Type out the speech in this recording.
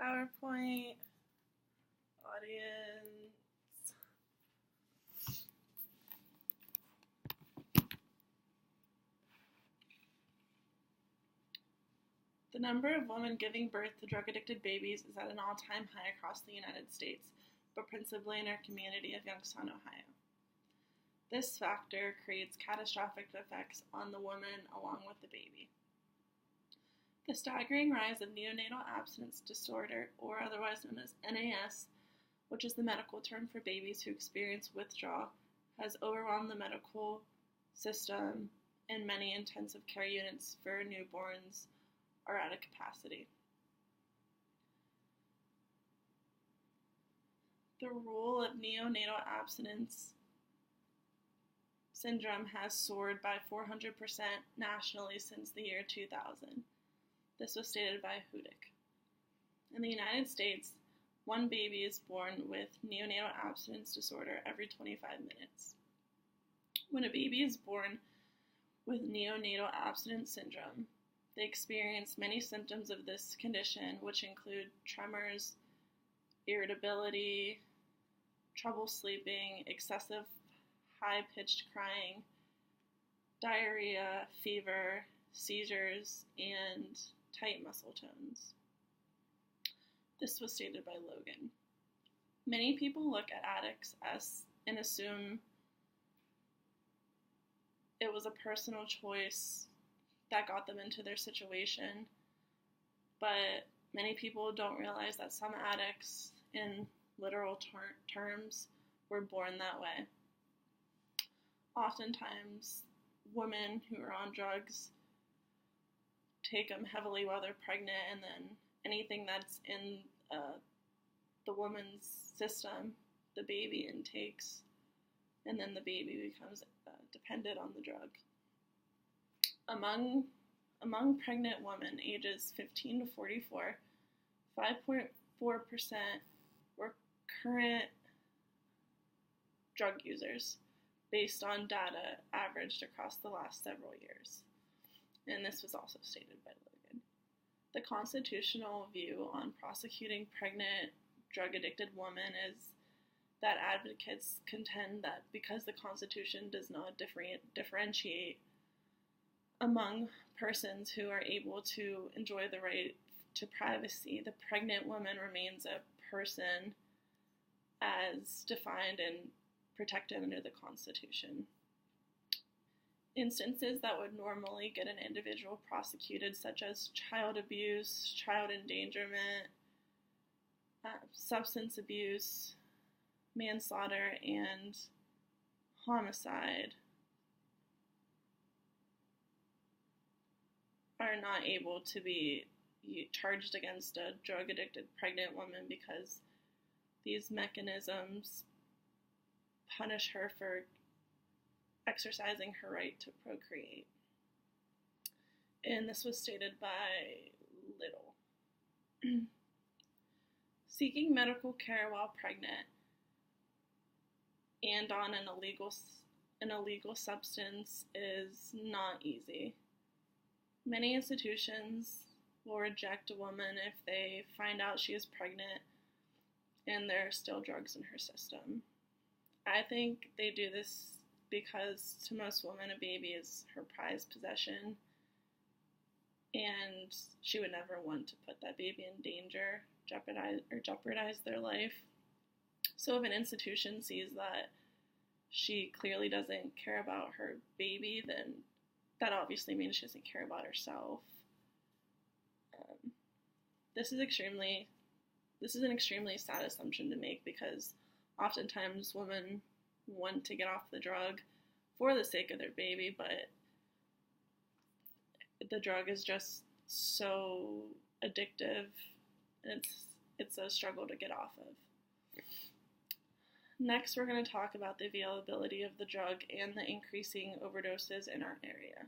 PowerPoint, audience. The number of women giving birth to drug-addicted babies is at an all-time high across the United States, but principally in our community of Youngstown, Ohio. This factor creates catastrophic effects on the woman along with the baby. The staggering rise of neonatal abstinence disorder, or otherwise known as NAS, which is the medical term for babies who experience withdrawal, has overwhelmed the medical system, and many intensive care units for newborns are at a capacity. The role of neonatal abstinence syndrome has soared by 400% nationally since the year 2000. This was stated by Hudick. In the United States, one baby is born with neonatal abstinence disorder every 25 minutes. When a baby is born with neonatal abstinence syndrome, they experience many symptoms of this condition, which include tremors, irritability, trouble sleeping, excessive high-pitched crying, diarrhea, fever, seizures, and tight muscle tones. This was stated by Logan. Many people look at addicts and assume it was a personal choice that got them into their situation, but many people don't realize that some addicts, in literal terms, were born that way. Oftentimes, women who are on drugs take them heavily while they're pregnant, and then anything that's in the woman's system, the baby intakes, and then the baby becomes dependent on the drug. Among pregnant women ages 15 to 44, 5.4% were current drug users based on data averaged across the last several years. And this was also stated by Logan. The constitutional view on prosecuting pregnant drug-addicted women is that advocates contend that because the Constitution does not differentiate among persons who are able to enjoy the right to privacy, the pregnant woman remains a person as defined and protected under the Constitution. Instances that would normally get an individual prosecuted, such as child abuse, child endangerment, substance abuse, manslaughter, and homicide, are not able to be charged against a drug-addicted pregnant woman because these mechanisms punish her for exercising her right to procreate. And this was stated by Little. Seeking medical care while pregnant and on an illegal substance is not easy. Many institutions will reject a woman if they find out she is pregnant and there are still drugs in her system. I think they do this because to most women a baby is her prized possession, and she would never want to put that baby in danger, jeopardize their life. So if an institution sees that she clearly doesn't care about her baby, then that obviously means she doesn't care about herself. This is an extremely sad assumption to make because oftentimes women want to get off the drug for the sake of their baby, but the drug is just so addictive, and it's a struggle to get off of. Next, we're going to talk about the availability of the drug and the increasing overdoses in our area.